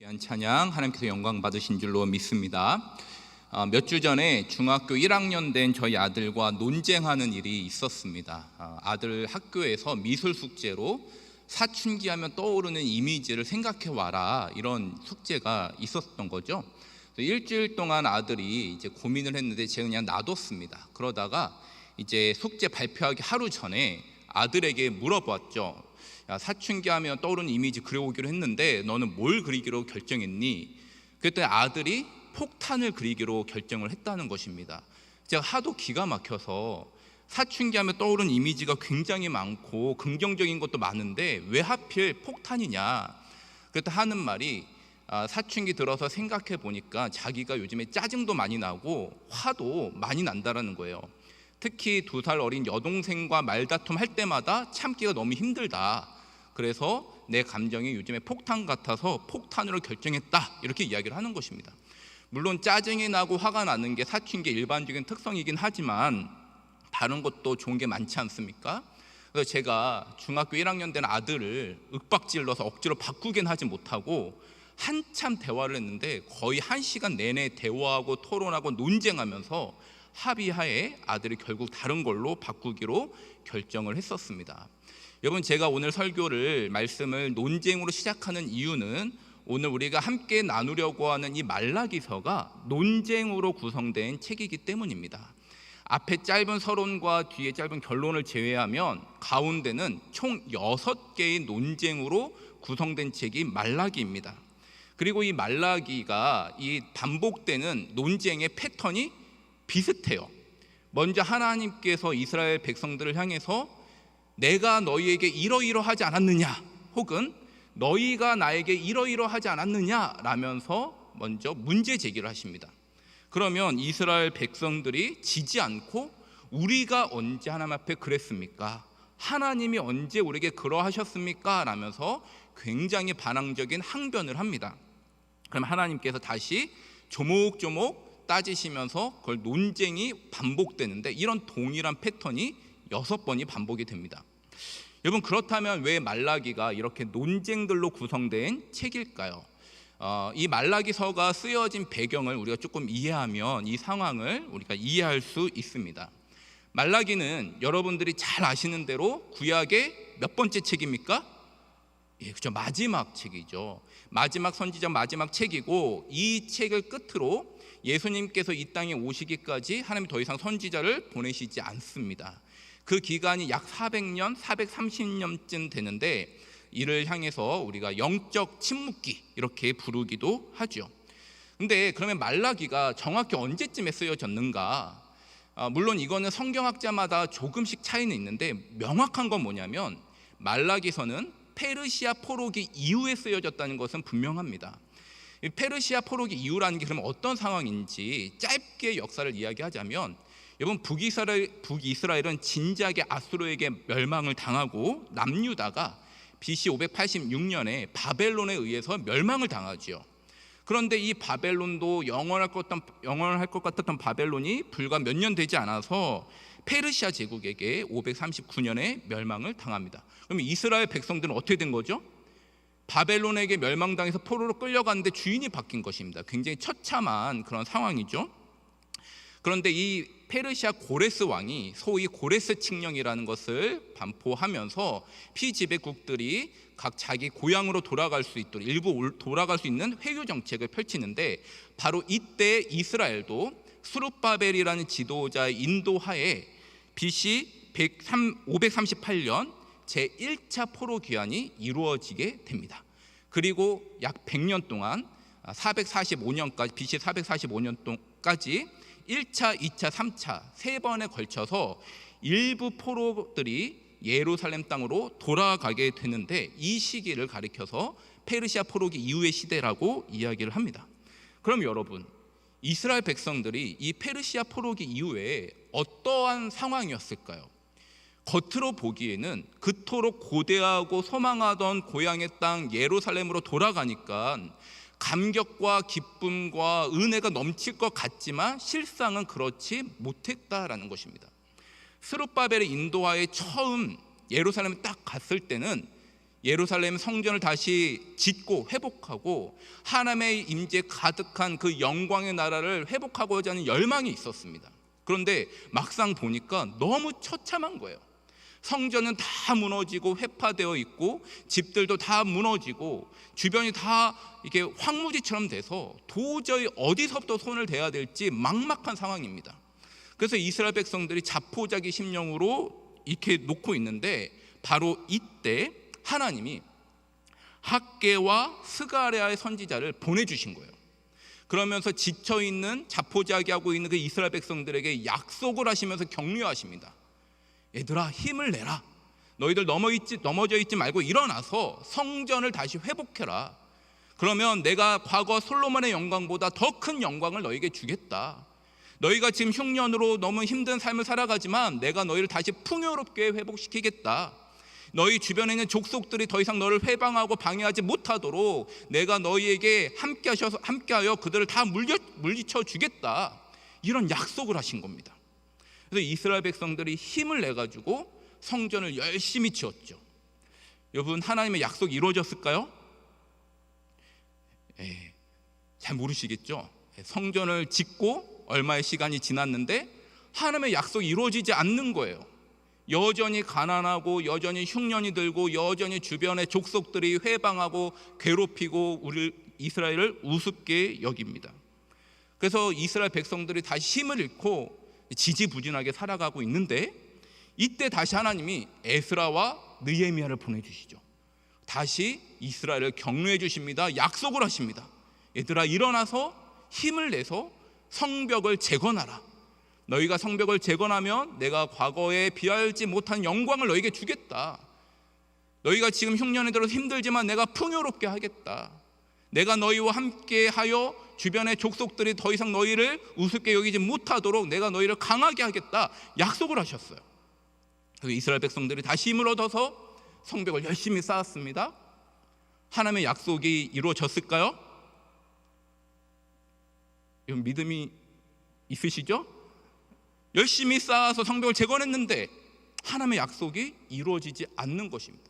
귀한 찬양 하나님께서 영광 받으신 줄로 믿습니다. 몇 주 전에 중학교 1학년 된 저희 아들과 논쟁하는 일이 있었습니다. 아들 학교에서 미술 숙제로 사춘기 하면 떠오르는 이미지를 생각해 와라, 이런 숙제가 있었던 거죠. 일주일 동안 아들이 이제 고민을 했는데 제가 그냥 놔뒀습니다. 그러다가 이제 숙제 발표하기 하루 전에 아들에게 물어봤죠. 야, 사춘기 하면 떠오르는 이미지 그려오기로 했는데 너는 뭘 그리기로 결정했니? 그랬더니 아들이 폭탄을 그리기로 결정을 했다는 것입니다. 제가 하도 기가 막혀서 사춘기 하면 떠오르는 이미지가 굉장히 많고 긍정적인 것도 많은데 왜 하필 폭탄이냐? 그랬더니 하는 말이 사춘기 들어서 생각해 보니까 자기가 요즘에 짜증도 많이 나고 화도 많이 난다라는 거예요. 특히 2살 어린 여동생과 말다툼 할 때마다 참기가 너무 힘들다. 그래서 내 감정이 요즘에 폭탄 같아서 폭탄으로 결정했다, 이렇게 이야기를 하는 것입니다. 물론 짜증이 나고 화가 나는 게 사춘기의 일반적인 특성이긴 하지만 다른 것도 좋은 게 많지 않습니까? 그래서 제가 중학교 1학년 된 아들을 윽박질러서 억지로 바꾸긴 하지 못하고 한참 대화를 했는데 거의 1시간 내내 대화하고 토론하고 논쟁하면서 합의하에 아들이 결국 다른 걸로 바꾸기로 결정을 했었습니다. 여러분, 제가 오늘 말씀을 논쟁으로 시작하는 이유는 오늘 우리가 함께 나누려고 하는 이 말라기서가 논쟁으로 구성된 책이기 때문입니다. 앞에 짧은 서론과 뒤에 짧은 결론을 제외하면 가운데는 총 6개의 논쟁으로 구성된 책이 말라기입니다. 그리고 이 말라기가 이 반복되는 논쟁의 패턴이 비슷해요. 먼저 하나님께서 이스라엘 백성들을 향해서 내가 너희에게 이러이러하지 않았느냐, 혹은 너희가 나에게 이러이러하지 않았느냐 라면서 먼저 문제 제기를 하십니다. 그러면 이스라엘 백성들이 지지 않고 우리가 언제 하나님 앞에 그랬습니까? 하나님이 언제 우리에게 그러하셨습니까? 라면서 굉장히 반항적인 항변을 합니다. 그럼 하나님께서 다시 조목조목 따지시면서 그걸 논쟁이 반복되는데 이런 동일한 패턴이 6번이 반복이 됩니다. 여러분, 그렇다면 왜 말라기가 이렇게 논쟁들로 구성된 책일까요? 이 말라기서가 쓰여진 배경을 우리가 조금 이해하면 이 상황을 우리가 이해할 수 있습니다. 말라기는 여러분들이 잘 아시는 대로 구약의 몇 번째 책입니까? 그렇죠. 마지막 책이죠. 마지막 선지자 마지막 책이고, 이 책을 끝으로 예수님께서 이 땅에 오시기까지 하나님이 더 이상 선지자를 보내시지 않습니다. 그 기간이 약 400년, 430년쯤 되는데 이를 향해서 우리가 영적 침묵기 이렇게 부르기도 하죠. 근데 그러면 말라기가 정확히 언제쯤에 쓰여졌는가? 물론 이거는 성경학자마다 조금씩 차이는 있는데 명확한 건 뭐냐면 말라기서는 페르시아 포로기 이후에 쓰여졌다는 것은 분명합니다. 페르시아 포로기 이후라는 게 그러면 어떤 상황인지 짧게 역사를 이야기하자면, 여러분, 북이스라엘은 진작에 아수르에게 멸망을 당하고 남유다가 BC 586년에 바벨론에 의해서 멸망을 당하죠. 그런데 이 바벨론도 영원할 것 같았던 바벨론이 불과 몇 년 되지 않아서 페르시아 제국에게 539년에 멸망을 당합니다. 그럼 이스라엘 백성들은 어떻게 된 거죠? 바벨론에게 멸망당해서 포로로 끌려갔는데 주인이 바뀐 것입니다. 굉장히 처참한 그런 상황이죠. 그런데 이 페르시아 고레스 왕이 소위 고레스 칙령이라는 것을 반포하면서 피지배국들이 각 자기 고향으로 돌아갈 수 있도록 일부 돌아갈 수 있는 회유 정책을 펼치는데, 바로 이때 이스라엘도 스룹바벨이라는 지도자의 인도하에 BC 538년 제1차 포로 귀환이 이루어지게 됩니다. 그리고 약 100년 동안 445년까지 BC 445년까지 1차, 2차, 3차 3번에 걸쳐서 일부 포로들이 예루살렘 땅으로 돌아가게 되는데, 이 시기를 가리켜서 페르시아 포로기 이후의 시대라고 이야기를 합니다. 그럼 여러분, 이스라엘 백성들이 이 페르시아 포로기 이후에 어떠한 상황이었을까요? 겉으로 보기에는 그토록 고대하고 소망하던 고향의 땅 예루살렘으로 돌아가니까 감격과 기쁨과 은혜가 넘칠 것 같지만 실상은 그렇지 못했다라는 것입니다. 스룹바벨의 인도하에 처음 예루살렘에 딱 갔을 때는 예루살렘 성전을 다시 짓고 회복하고 하나님의 임재 가득한 그 영광의 나라를 회복하고자 하는 열망이 있었습니다. 그런데 막상 보니까 너무 처참한 거예요. 성전은 다 무너지고 회파되어 있고 집들도 다 무너지고 주변이 다 이게 황무지처럼 돼서 도저히 어디서부터 손을 대야 될지 막막한 상황입니다. 그래서 이스라엘 백성들이 자포자기 심령으로 이렇게 놓고 있는데, 바로 이때 하나님이 학개와 스가랴의 선지자를 보내주신 거예요. 그러면서 지쳐있는 자포자기하고 있는 그 이스라엘 백성들에게 약속을 하시면서 격려하십니다. 얘들아, 힘을 내라. 너희들 넘어져 있지 말고 일어나서 성전을 다시 회복해라. 그러면 내가 과거 솔로몬의 영광보다 더 큰 영광을 너희에게 주겠다. 너희가 지금 흉년으로 너무 힘든 삶을 살아가지만 내가 너희를 다시 풍요롭게 회복시키겠다. 너희 주변에 있는 족속들이 더 이상 너를 회방하고 방해하지 못하도록 내가 너희에게 함께하여 그들을 다 물리쳐 주겠다. 이런 약속을 하신 겁니다. 그래서 이스라엘 백성들이 힘을 내가지고 성전을 열심히 지었죠. 여러분, 하나님의 약속이 이루어졌을까요? 잘 모르시겠죠? 성전을 짓고 얼마의 시간이 지났는데 하나님의 약속이 이루어지지 않는 거예요. 여전히 가난하고 여전히 흉년이 들고 여전히 주변의 족속들이 회방하고 괴롭히고 우리 이스라엘을 우습게 여깁니다. 그래서 이스라엘 백성들이 다시 힘을 잃고 지지부진하게 살아가고 있는데, 이때 다시 하나님이 에스라와 느헤미야를 보내주시죠. 다시 이스라엘을 격려해 주십니다. 약속을 하십니다. 얘들아, 일어나서 힘을 내서 성벽을 재건하라. 너희가 성벽을 재건하면 내가 과거에 비하지 못한 영광을 너희에게 주겠다. 너희가 지금 흉년이 들어서 힘들지만 내가 풍요롭게 하겠다. 내가 너희와 함께하여 주변의 족속들이 더 이상 너희를 우습게 여기지 못하도록 내가 너희를 강하게 하겠다. 약속을 하셨어요. 그래서 이스라엘 백성들이 다시 힘을 얻어서 성벽을 열심히 쌓았습니다. 하나님의 약속이 이루어졌을까요? 여러분, 믿음이 있으시죠? 열심히 쌓아서 성벽을 재건했는데 하나님의 약속이 이루어지지 않는 것입니다.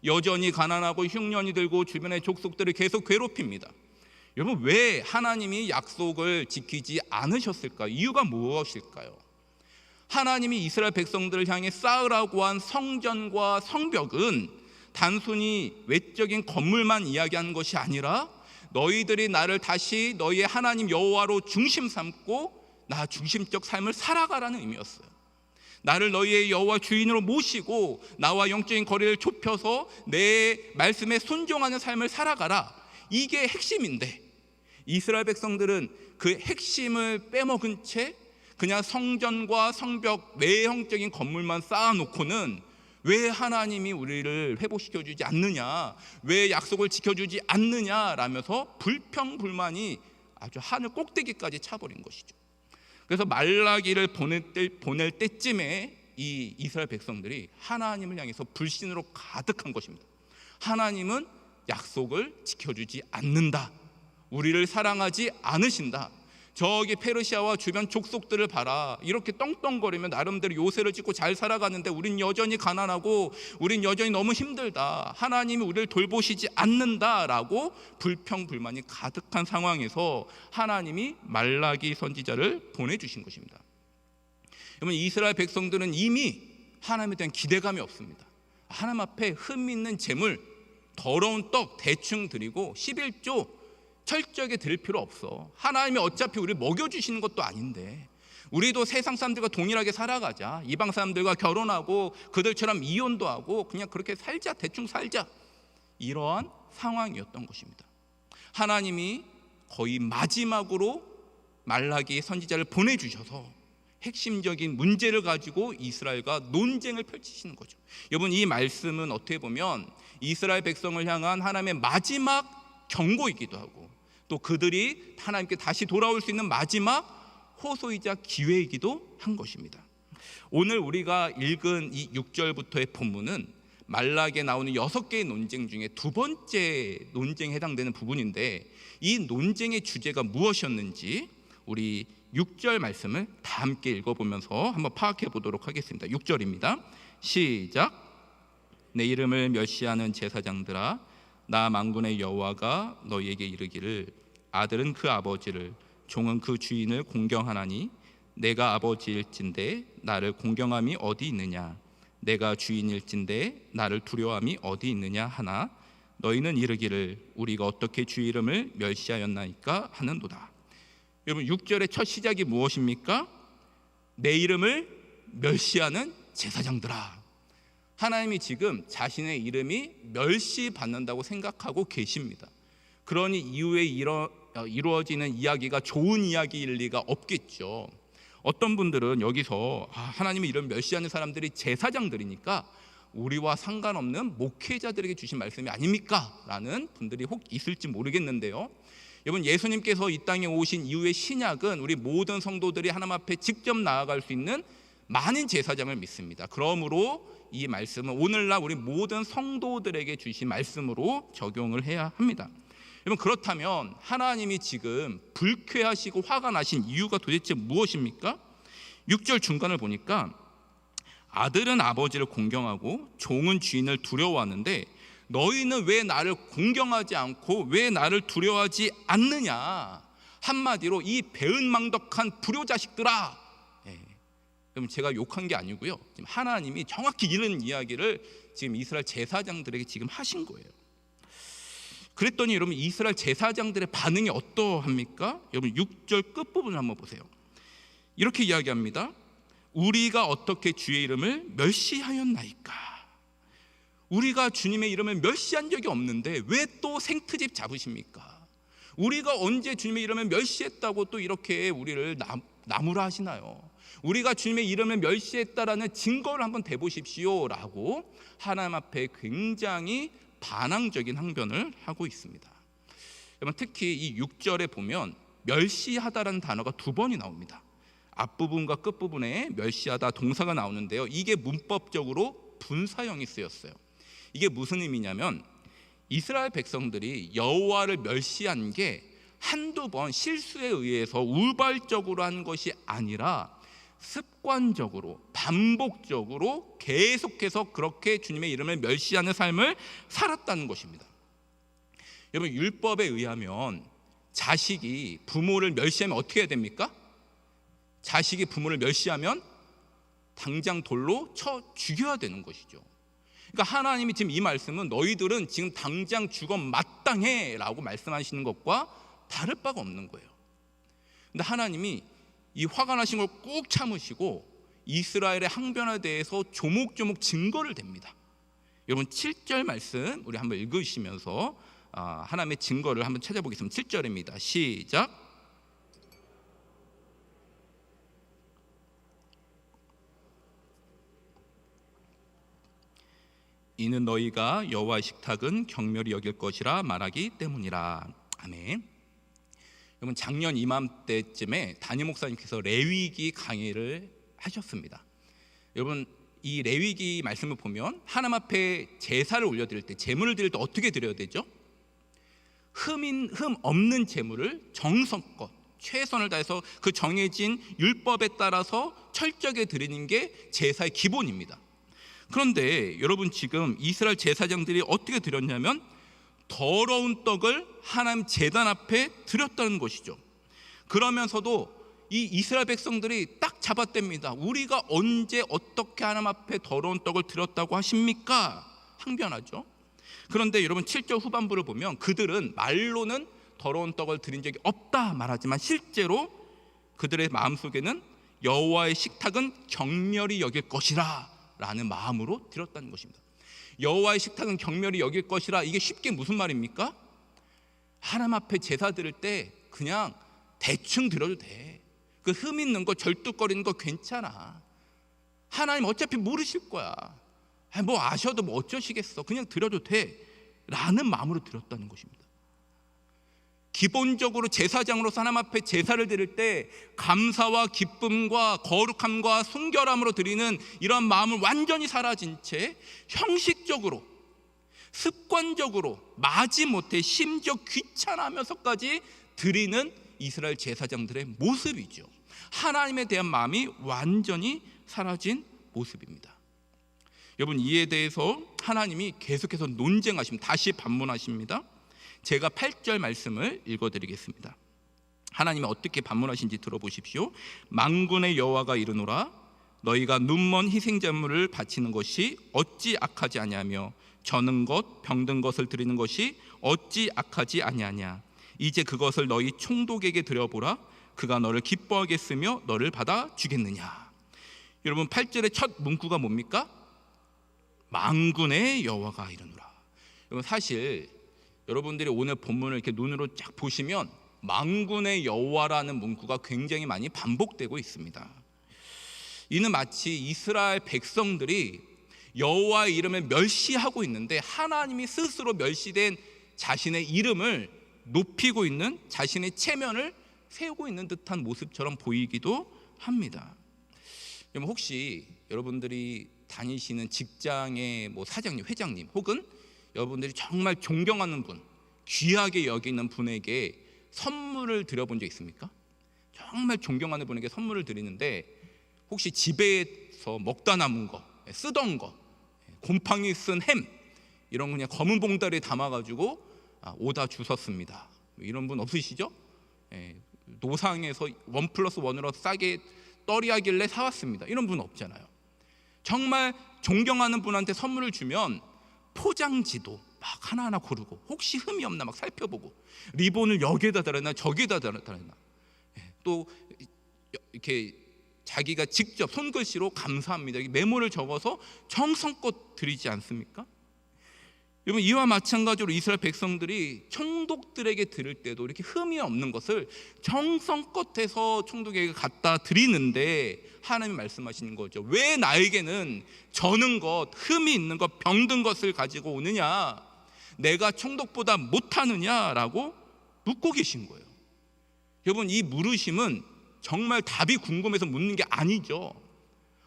여전히 가난하고 흉년이 들고 주변의 족속들을 계속 괴롭힙니다. 여러분, 왜 하나님이 약속을 지키지 않으셨을까요? 이유가 무엇일까요? 하나님이 이스라엘 백성들을 향해 쌓으라고 한 성전과 성벽은 단순히 외적인 건물만 이야기하는 것이 아니라 너희들이 나를 다시 너희의 하나님 여호와로 중심 삼고 나 중심적 삶을 살아가라는 의미였어요. 나를 너희의 여호와 주인으로 모시고 나와 영적인 거리를 좁혀서 내 말씀에 순종하는 삶을 살아가라. 이게 핵심인데 이스라엘 백성들은 그 핵심을 빼먹은 채 그냥 성전과 성벽 외형적인 건물만 쌓아놓고는 왜 하나님이 우리를 회복시켜주지 않느냐, 왜 약속을 지켜주지 않느냐라면서 불평불만이 아주 하늘 꼭대기까지 차버린 것이죠. 그래서 말라기를 보낼 때쯤에 이 이스라엘 백성들이 하나님을 향해서 불신으로 가득한 것입니다. 하나님은 약속을 지켜주지 않는다. 우리를 사랑하지 않으신다. 저기 페르시아와 주변 족속들을 봐라. 이렇게 떵떵거리며 나름대로 요새를 짓고 잘 살아가는데 우린 여전히 가난하고 우린 여전히 너무 힘들다. 하나님이 우리를 돌보시지 않는다라고 불평불만이 가득한 상황에서 하나님이 말라기 선지자를 보내주신 것입니다. 여러분, 이스라엘 백성들은 이미 하나님에 대한 기대감이 없습니다. 하나님 앞에 흠 있는 재물, 더러운 떡 대충 드리고 11조 철저하게 드릴 필요 없어. 하나님이 어차피 우리를 먹여주시는 것도 아닌데 우리도 세상 사람들과 동일하게 살아가자. 이방 사람들과 결혼하고 그들처럼 이혼도 하고 그냥 그렇게 살자, 대충 살자. 이러한 상황이었던 것입니다. 하나님이 거의 마지막으로 말라기 선지자를 보내주셔서 핵심적인 문제를 가지고 이스라엘과 논쟁을 펼치시는 거죠. 여러분, 이 말씀은 어떻게 보면 이스라엘 백성을 향한 하나님의 마지막 경고이기도 하고 또 그들이 하나님께 다시 돌아올 수 있는 마지막 호소이자 기회이기도 한 것입니다. 오늘 우리가 읽은 이 6절부터의 본문은 말라기에 나오는 6개의 논쟁 중에 두 번째 논쟁에 해당되는 부분인데 이 논쟁의 주제가 무엇이었는지 우리 6절 말씀을 다 함께 읽어보면서 한번 파악해 보도록 하겠습니다. 6절입니다. 시작. 내 이름을 멸시하는 제사장들아, 나 만군의 여호와가 너희에게 이르기를 아들은 그 아버지를, 종은 그 주인을 공경하나니 내가 아버지일진데 나를 공경함이 어디 있느냐? 내가 주인일진데 나를 두려워함이 어디 있느냐 하나 너희는 이르기를 우리가 어떻게 주의 이름을 멸시하였나이까 하는도다. 여러분, 6절의 첫 시작이 무엇입니까? 내 이름을 멸시하는 제사장들아. 하나님이 지금 자신의 이름이 멸시받는다고 생각하고 계십니다. 그러니 이후에 이루어지는 이야기가 좋은 이야기일 리가 없겠죠. 어떤 분들은 여기서 하나님의 이름 멸시하는 사람들이 제사장들이니까 우리와 상관없는 목회자들에게 주신 말씀이 아닙니까? 라는 분들이 혹 있을지 모르겠는데요, 여러분, 예수님께서 이 땅에 오신 이후의 신약은 우리 모든 성도들이 하나님 앞에 직접 나아갈 수 있는 많은 제사장을 믿습니다. 그러므로 이 말씀은 오늘날 우리 모든 성도들에게 주신 말씀으로 적용을 해야 합니다. 여러분, 그렇다면 하나님이 지금 불쾌하시고 화가 나신 이유가 도대체 무엇입니까? 6절 중간을 보니까 아들은 아버지를 공경하고 종은 주인을 두려워하는데 너희는 왜 나를 공경하지 않고 왜 나를 두려워하지 않느냐? 한마디로 이 배은망덕한 불효자식들아. 그럼 제가 욕한 게 아니고요, 지금 하나님이 정확히 이런 이야기를 지금 이스라엘 제사장들에게 지금 하신 거예요. 그랬더니 여러분, 이스라엘 제사장들의 반응이 어떠합니까? 여러분, 6절 끝부분을 한번 보세요. 이렇게 이야기합니다. 우리가 어떻게 주의 이름을 멸시하였나이까? 우리가 주님의 이름을 멸시한 적이 없는데 왜 또 생트집 잡으십니까? 우리가 언제 주님의 이름을 멸시했다고 또 이렇게 우리를 나무라 하시나요? 우리가 주님의 이름을 멸시했다라는 증거를 한번 대보십시오 라고 하나님 앞에 굉장히 반항적인 항변을 하고 있습니다. 여러분, 특히 이 6절에 보면 멸시하다라는 단어가 2번이 나옵니다. 앞부분과 끝부분에 멸시하다 동사가 나오는데요, 이게 문법적으로 분사형이 쓰였어요. 이게 무슨 의미냐면 이스라엘 백성들이 여호와를 멸시한 게 한두 번 실수에 의해서 우발적으로 한 것이 아니라 습관적으로 반복적으로 계속해서 그렇게 주님의 이름을 멸시하는 삶을 살았다는 것입니다. 여러분, 율법에 의하면 자식이 부모를 멸시하면 어떻게 해야 됩니까? 자식이 부모를 멸시하면 당장 돌로 쳐 죽여야 되는 것이죠. 그러니까 하나님이 지금 이 말씀은 너희들은 지금 당장 죽어 마땅해 라고 말씀하시는 것과 다를 바가 없는 거예요. 근데 하나님이 이 화가 나신 걸 꾹 참으시고 이스라엘의 항변에 대해서 조목조목 증거를 댑니다. 여러분, 7절 말씀 우리 한번 읽으시면서 하나님의 증거를 한번 찾아보겠습니다. 7절입니다. 시작. 이는 너희가 여호와의 식탁은 경멸히 여길 것이라 말하기 때문이라. 아멘. 여러분, 작년 이맘때쯤에 담임 목사님께서 레위기 강의를 하셨습니다. 여러분, 이 레위기 말씀을 보면 하나님 앞에 제사를 올려드릴 때, 제물을 드릴 때 어떻게 드려야 되죠? 흠 없는 제물을 정성껏 최선을 다해서 그 정해진 율법에 따라서 철저하게 드리는 게 제사의 기본입니다. 그런데 여러분, 지금 이스라엘 제사장들이 어떻게 드렸냐면 더러운 떡을 하나님 제단 앞에 드렸다는 것이죠. 그러면서도 이 이스라엘 백성들이 딱 잡아댑니다. 우리가 언제 어떻게 하나님 앞에 더러운 떡을 드렸다고 하십니까? 항변하죠. 그런데 여러분, 7절 후반부를 보면 그들은 말로는 더러운 떡을 드린 적이 없다 말하지만 실제로 그들의 마음속에는 여호와의 식탁은 경멸히 여길 것이라 라는 마음으로 드렸다는 것입니다. 여호와의 식탁은 경멸히 여길 것이라, 이게 쉽게 무슨 말입니까? 하나님 앞에 제사 드릴 때 그냥 대충 드려도 돼. 그 흠 있는 거, 절뚝거리는 거 괜찮아. 하나님 어차피 모르실 거야. 뭐 아셔도 뭐 어쩌시겠어. 그냥 드려도 돼 라는 마음으로 드렸다는 것입니다. 기본적으로 제사장으로서 하나님 앞에 제사를 드릴 때 감사와 기쁨과 거룩함과 순결함으로 드리는 이런 마음을 완전히 사라진 채 형식적으로, 습관적으로, 마지못해 심지어 귀찮아하면서까지 드리는 이스라엘 제사장들의 모습이죠. 하나님에 대한 마음이 완전히 사라진 모습입니다. 여러분, 이에 대해서 하나님이 계속해서 논쟁하십니다. 다시 반문하십니다. 제가 8절 말씀을 읽어드리겠습니다. 하나님이 어떻게 반문하신지 들어보십시오. 만군의 여호와가 이르노라, 너희가 눈먼 희생제물을 바치는 것이 어찌 악하지 아니하며 저는 것 병든 것을 드리는 것이 어찌 악하지 아니하냐. 이제 그것을 너희 총독에게 드려보라. 그가 너를 기뻐하겠으며 너를 받아 주겠느냐. 여러분, 8절의 첫 문구가 뭡니까? 만군의 여호와가 이르노라. 여러분, 사실 여러분들이 오늘 본문을 이렇게 눈으로 쫙 보시면 만군의 여호와라는 문구가 굉장히 많이 반복되고 있습니다. 이는 마치 이스라엘 백성들이 여호와의 이름을 멸시하고 있는데 하나님이 스스로 멸시된 자신의 이름을 높이고 있는, 자신의 체면을 세우고 있는 듯한 모습처럼 보이기도 합니다. 여러분, 혹시 여러분들이 다니시는 직장의 사장님, 회장님, 혹은 여러분들이 정말 존경하는 분, 귀하게 여기는 분에게 선물을 드려본 적 있습니까? 정말 존경하는 분에게 선물을 드리는데 혹시 집에서 먹다 남은 거, 쓰던 거, 곰팡이 쓴 햄 이런 거 그냥 검은 봉다리에 담아가지고 오다 주셨습니다. 이런 분 없으시죠? 노상에서 1+1으로 싸게 떨이하길래 사왔습니다. 이런 분 없잖아요. 정말 존경하는 분한테 선물을 주면 포장지도 막 하나하나 고르고 혹시 흠이 없나 막 살펴보고 리본을 여기에다 달았나 저기에다 달았나, 또 이렇게 자기가 직접 손글씨로 감사합니다 메모를 적어서 정성껏 드리지 않습니까? 여러분, 이와 마찬가지로 이스라엘 백성들이 총독들에게 드릴 때도 이렇게 흠이 없는 것을 정성껏 해서 총독에게 갖다 드리는데 하나님이 말씀하시는 거죠. 왜 나에게는 저는 것, 흠이 있는 것, 병든 것을 가지고 오느냐, 내가 총독보다 못하느냐라고 묻고 계신 거예요. 여러분, 이 물으심은 정말 답이 궁금해서 묻는 게 아니죠.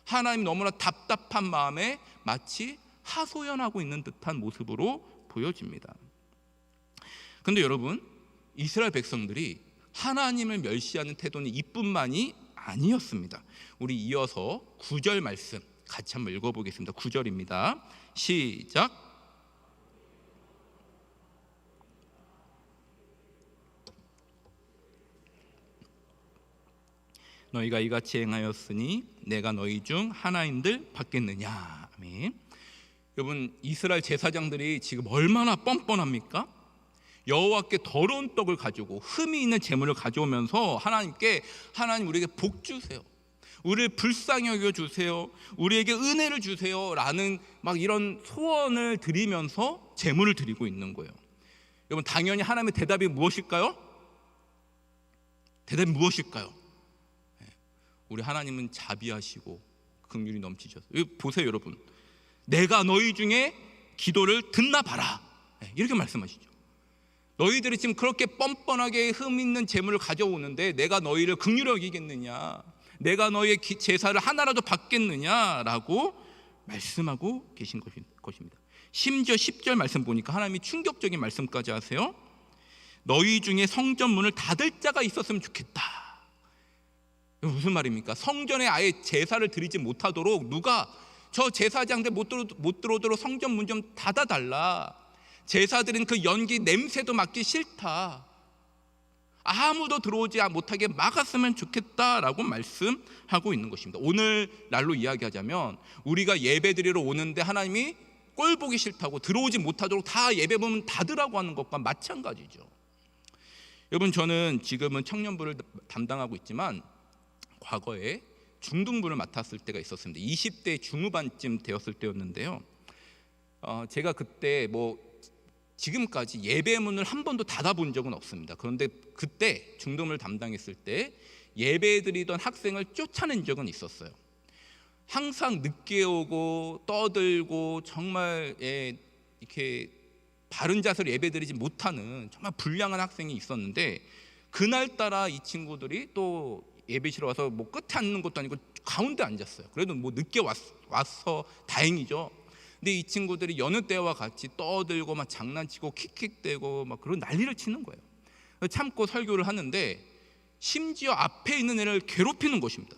하나님 너무나 답답한 마음에 마치 하소연하고 있는 듯한 모습으로 보여집니다. 그런데 여러분, 이스라엘 백성들이 하나님을 멸시하는 태도는 이뿐만이 아니었습니다. 우리 이어서 9절 말씀 같이 한번 읽어보겠습니다. 9절입니다. 시작. 너희가 이같이 행하였으니 내가 너희 중 하나인들 받겠느냐. 아멘. 여러분, 이스라엘 제사장들이 지금 얼마나 뻔뻔합니까? 여호와께 더러운 떡을 가지고 흠이 있는 제물을 가져오면서 하나님께, 하나님 우리에게 복 주세요, 우리를 불쌍히 여겨 주세요, 우리에게 은혜를 주세요 라는 막 이런 소원을 드리면서 제물을 드리고 있는 거예요. 여러분, 당연히 하나님의 대답이 무엇일까요? 대답이 무엇일까요? 우리 하나님은 자비하시고 긍휼이 넘치셔서, 보세요 여러분, 내가 너희 중에 기도를 듣나 봐라 이렇게 말씀하시죠. 너희들이 지금 그렇게 뻔뻔하게 흠 있는 재물을 가져오는데 내가 너희를 긍휼히 여기겠느냐, 내가 너희의 제사를 하나라도 받겠느냐라고 말씀하고 계신 것입니다. 심지어 10절 말씀 보니까 하나님이 충격적인 말씀까지 하세요. 너희 중에 성전 문을 닫을 자가 있었으면 좋겠다. 무슨 말입니까? 성전에 아예 제사를 드리지 못하도록 누가 저 제사장들 못 들어오도록 성전 문 좀 닫아달라. 제사드린 그 연기 냄새도 맡기 싫다. 아무도 들어오지 못하게 막았으면 좋겠다라고 말씀하고 있는 것입니다. 오늘날로 이야기하자면 우리가 예배드리러 오는데 하나님이 꼴 보기 싫다고 들어오지 못하도록 다 예배문 닫으라고 하는 것과 마찬가지죠. 여러분, 저는 지금은 청년부를 담당하고 있지만 과거에 중등부를 맡았을 때가 있었습니다. 20대 중후반쯤 되었을 때였는데요. 제가 그때 지금까지 예배문을 한 번도 닫아본 적은 없습니다. 그런데 그때 중등부를 담당했을 때 예배드리던 학생을 쫓아낸 적은 있었어요. 항상 늦게 오고 떠들고 정말 이렇게 바른 자세로 예배드리지 못하는 정말 불량한 학생이 있었는데, 그날따라 이 친구들이 또 예배실에 와서 끝에 앉는 것도 아니고 가운데 앉았어요. 그래도 늦게 와서 다행이죠. 근데 이 친구들이 여느 때와 같이 떠들고 막 장난치고 킥킥대고 막 그런 난리를 치는 거예요. 참고 설교를 하는데 심지어 앞에 있는 애를 괴롭히는 것입니다.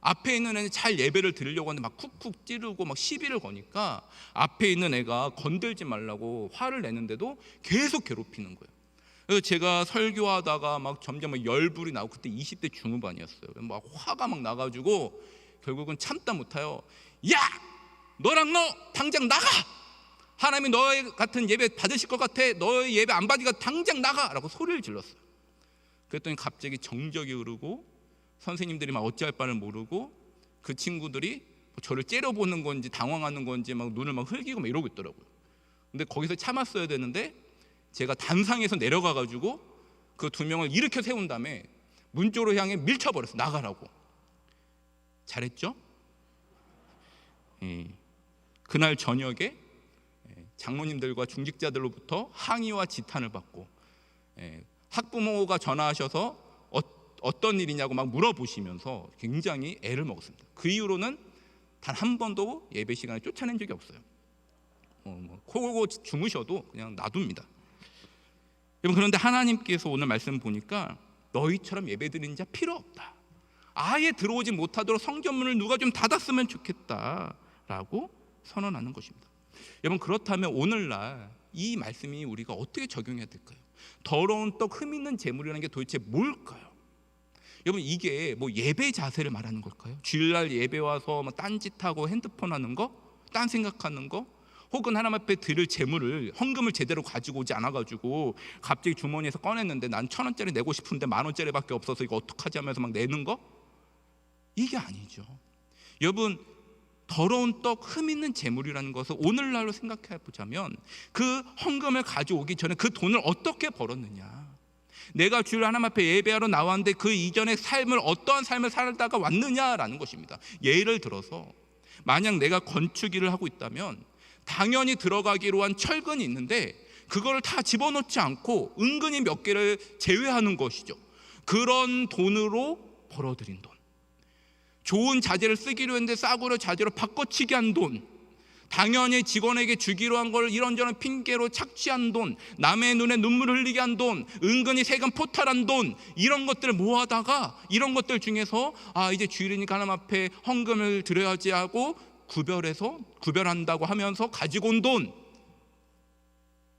앞에 있는 애는 잘 예배를 드리려고 하는데 막 쿡쿡 찌르고 막 시비를 거니까 앞에 있는 애가 건들지 말라고 화를 내는데도 계속 괴롭히는 거예요. 그래서 제가 설교하다가 막 점점 막 열불이 나고, 그때 20대 중후반이었어요. 막 화가 막 나가지고 결국은 참다 못해요. 야! 너랑 너 당장 나가! 하나님이 너의 같은 예배 받으실 것 같아. 너의 예배 안 받으니까 당장 나가! 라고 소리를 질렀어요. 그랬더니 갑자기 정적이 흐르고 선생님들이 막 어찌할 바를 모르고 그 친구들이 저를 째려보는 건지 당황하는 건지 막 눈을 막 흘기고 막 이러고 있더라고요. 근데 거기서 참았어야 되는데 제가 단상에서 내려가가지고 그 두 명을 일으켜 세운 다음에 문 쪽으로 향해 밀쳐버렸어요. 나가라고. 잘했죠? 그날 저녁에 장로님들과 중직자들로부터 항의와 지탄을 받고, 학부모가 전화하셔서 어떤 일이냐고 막 물어보시면서 굉장히 애를 먹었습니다. 그 이후로는 단 한 번도 예배 시간에 쫓아낸 적이 없어요. 코 골고 주무셔도 그냥 놔둡니다. 여러분, 그런데 하나님께서 오늘 말씀 보니까 너희처럼 예배 드리는 자 필요 없다. 아예 들어오지 못하도록 성전문을 누가 좀 닫았으면 좋겠다라고 선언하는 것입니다. 여러분, 그렇다면 오늘날 이 말씀이 우리가 어떻게 적용해야 될까요? 더러운 떡 흠 있는 재물이라는 게 도대체 뭘까요? 여러분, 이게 뭐 예배 자세를 말하는 걸까요? 주일날 예배 와서 뭐 딴짓하고 핸드폰 하는 거? 딴 생각하는 거? 혹은 하나님 앞에 드릴 재물을, 헌금을 제대로 가지고 오지 않아가지고 갑자기 주머니에서 꺼냈는데 난 1,000원짜리 내고 싶은데 10,000원짜리밖에 없어서 이거 어떡하지 하면서 막 내는 거? 이게 아니죠. 여러분, 더러운 떡 흠 있는 재물이라는 것을 오늘날로 생각해 보자면 그 헌금을 가져오기 전에 그 돈을 어떻게 벌었느냐, 내가 주일 하나님 앞에 예배하러 나왔는데 그 이전의 삶을 어떠한 삶을 살다가 왔느냐라는 것입니다. 예를 들어서 만약 내가 건축 일을 하고 있다면 당연히 들어가기로 한 철근이 있는데 그거를 다 집어넣지 않고 은근히 몇 개를 제외하는 것이죠. 그런 돈으로 벌어들인 돈, 좋은 자재를 쓰기로 했는데 싸구려 자재로 바꿔치기 한 돈, 당연히 직원에게 주기로 한 걸 이런저런 핑계로 착취한 돈, 남의 눈에 눈물을 흘리게 한 돈, 은근히 세금 포탈한 돈, 이런 것들을 모아다가 이런 것들 중에서 이제 주일이니까 하나님 앞에 헌금을 드려야지 하고 구별한다고 하면서 가지고 온 돈,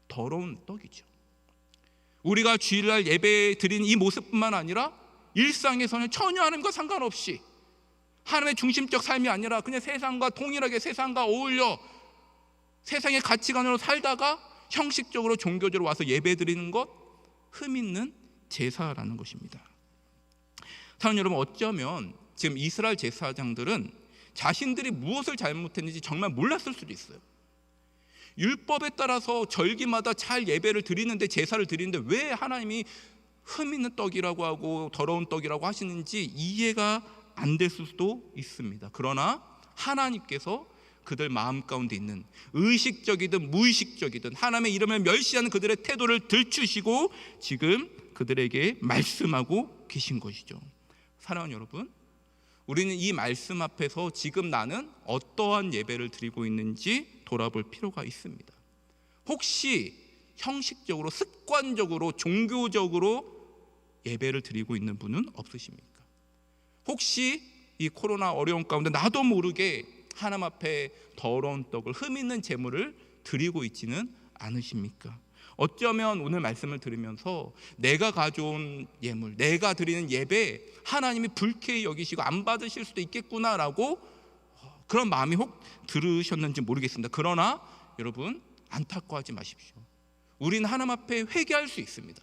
더러운 떡이죠. 우리가 주일날 예배 드린 이 모습뿐만 아니라 일상에서는 전혀 하나님과 상관없이 하나님의 중심적 삶이 아니라 그냥 세상과 동일하게 세상과 어울려 세상의 가치관으로 살다가 형식적으로 종교적으로 와서 예배 드리는 것, 흠 있는 제사라는 것입니다. 사랑하는 여러분, 어쩌면 지금 이스라엘 제사장들은 자신들이 무엇을 잘못했는지 정말 몰랐을 수도 있어요. 율법에 따라서 절기마다 잘 예배를 드리는데, 제사를 드리는데 왜 하나님이 흠 있는 떡이라고 하고 더러운 떡이라고 하시는지 이해가 안 됐을 수도 있습니다. 그러나 하나님께서 그들 마음 가운데 있는 의식적이든 무의식적이든 하나님의 이름을 멸시하는 그들의 태도를 들추시고 지금 그들에게 말씀하고 계신 것이죠. 사랑하는 여러분, 우리는 이 말씀 앞에서 지금 나는 어떠한 예배를 드리고 있는지 돌아볼 필요가 있습니다. 혹시 형식적으로, 습관적으로, 종교적으로 예배를 드리고 있는 분은 없으십니까? 혹시 이 코로나 어려운 가운데 나도 모르게 하나님 앞에 더러운 떡을, 흠 있는 재물을 드리고 있지는 않으십니까? 어쩌면 오늘 말씀을 들으면서 내가 가져온 예물, 내가 드리는 예배 하나님이 불쾌히 여기시고 안 받으실 수도 있겠구나라고 그런 마음이 혹 들으셨는지 모르겠습니다. 그러나 여러분, 안타까워하지 마십시오. 우리는 하나님 앞에 회개할 수 있습니다.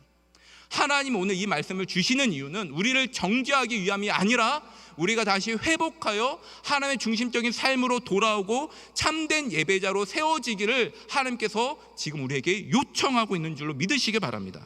하나님 오늘 이 말씀을 주시는 이유는 우리를 정죄하기 위함이 아니라 우리가 다시 회복하여 하나님의 중심적인 삶으로 돌아오고 참된 예배자로 세워지기를 하나님께서 지금 우리에게 요청하고 있는 줄로 믿으시기 바랍니다.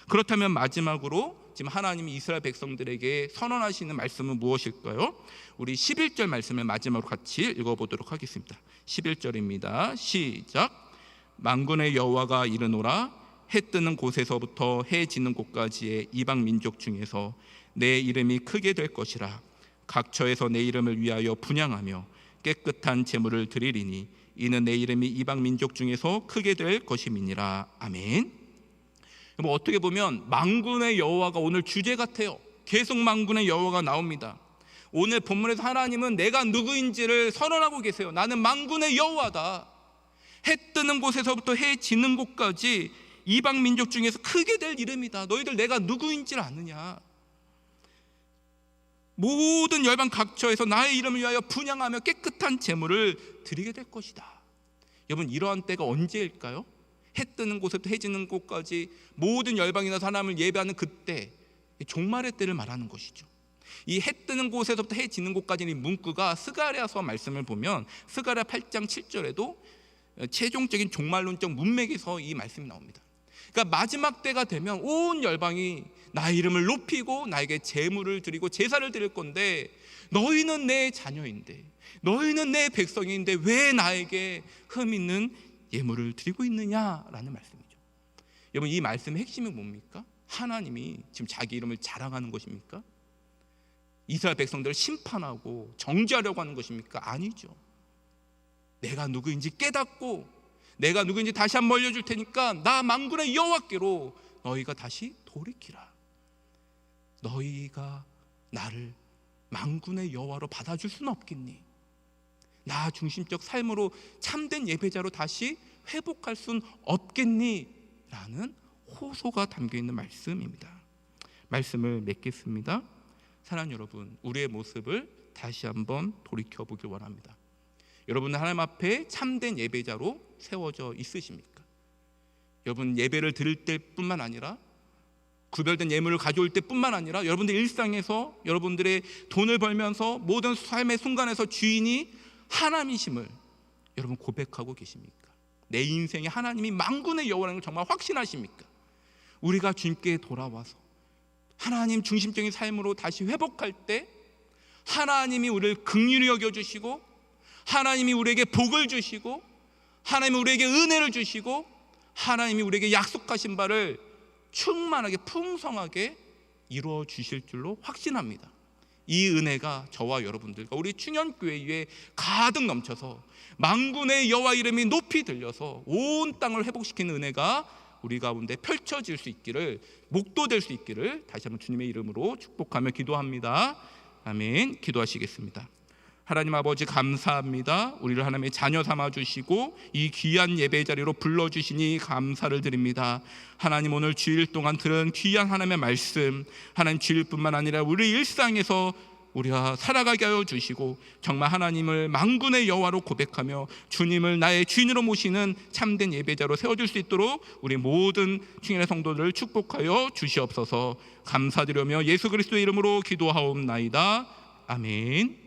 그렇다면 마지막으로 지금 하나님이 이스라엘 백성들에게 선언하시는 말씀은 무엇일까요? 우리 11절 말씀을 마지막으로 같이 읽어보도록 하겠습니다. 11절입니다. 시작. 만군의 여호와가 이르노라. 해 뜨는 곳에서부터 해 지는 곳까지의 이방 민족 중에서 내 이름이 크게 될 것이라. 각처에서 내 이름을 위하여 분향하며 깨끗한 제물을 드리리니 이는 내 이름이 이방 민족 중에서 크게 될 것임이니라. 아멘. 어떻게 보면 만군의 여호와가 오늘 주제 같아요. 계속 만군의 여호와가 나옵니다. 오늘 본문에서 하나님은 내가 누구인지를 선언하고 계세요. 나는 만군의 여호와다. 해 뜨는 곳에서부터 해 지는 곳까지 이방 민족 중에서 크게 될 이름이다. 너희들 내가 누구인지를 아느냐? 모든 열방 각처에서 나의 이름을 위하여 분향하며 깨끗한 제물을 드리게 될 것이다. 여러분, 이러한 때가 언제일까요? 해 뜨는 곳에부터 해 지는 곳까지 모든 열방이나 사람을 예배하는 그때, 종말의 때를 말하는 것이죠. 이 해 뜨는 곳에서부터 해 지는 곳까지는 이 문구가 스가랴서 말씀을 보면 스가랴 8장 7절에도 최종적인 종말론적 문맥에서 이 말씀이 나옵니다. 그러니까 마지막 때가 되면 온 열방이 나의 이름을 높이고 나에게 제물을 드리고 제사를 드릴 건데, 너희는 내 자녀인데, 너희는 내 백성인데 왜 나에게 흠 있는 예물을 드리고 있느냐라는 말씀이죠. 여러분, 이 말씀의 핵심이 뭡니까? 하나님이 지금 자기 이름을 자랑하는 것입니까? 이스라엘 백성들을 심판하고 정죄하려고 하는 것입니까? 아니죠. 내가 누구인지 깨닫고 내가 누구인지 다시 한번 알려줄 테니까 나 만군의 여호와께로 너희가 다시 돌이키라. 너희가 나를 만군의 여호와로 받아줄 수는 없겠니? 나 중심적 삶으로 참된 예배자로 다시 회복할 수는 없겠니? 라는 호소가 담겨있는 말씀입니다. 말씀을 맺겠습니다. 사랑하는 여러분, 우리의 모습을 다시 한번 돌이켜보길 원합니다. 여러분은 하나님 앞에 참된 예배자로 세워져 있으십니까? 여러분, 예배를 드릴 때뿐만 아니라 구별된 예물을 가져올 때뿐만 아니라 여러분들 일상에서 여러분들의 돈을 벌면서 모든 삶의 순간에서 주인이 하나님이심을 여러분 고백하고 계십니까? 내 인생에 하나님이 만군의 여호와라는 걸 정말 확신하십니까? 우리가 주님께 돌아와서 하나님 중심적인 삶으로 다시 회복할 때 하나님이 우리를 긍휼히 여겨주시고 하나님이 우리에게 복을 주시고 하나님이 우리에게 은혜를 주시고 하나님이 우리에게 약속하신 바를 충만하게 풍성하게 이루어 주실 줄로 확신합니다. 이 은혜가 저와 여러분들과 우리 충현교회 위에 가득 넘쳐서 만군의 여호와 이름이 높이 들려서 온 땅을 회복시키는 은혜가 우리 가운데 펼쳐질 수 있기를, 목도될 수 있기를 다시 한번 주님의 이름으로 축복하며 기도합니다. 아멘. 기도하시겠습니다. 하나님 아버지, 감사합니다. 우리를 하나님의 자녀 삼아주시고 이 귀한 예배 자리로 불러주시니 감사를 드립니다. 하나님, 오늘 주일 동안 들은 귀한 하나님의 말씀, 하나님 주일뿐만 아니라 우리 일상에서 우리가 살아가게 하여 주시고 정말 하나님을 만군의 여호와로 고백하며 주님을 나의 주인으로 모시는 참된 예배자로 세워줄 수 있도록 우리 모든 충현의 성도들을 축복하여 주시옵소서. 감사드리며 예수 그리스도의 이름으로 기도하옵나이다. 아멘.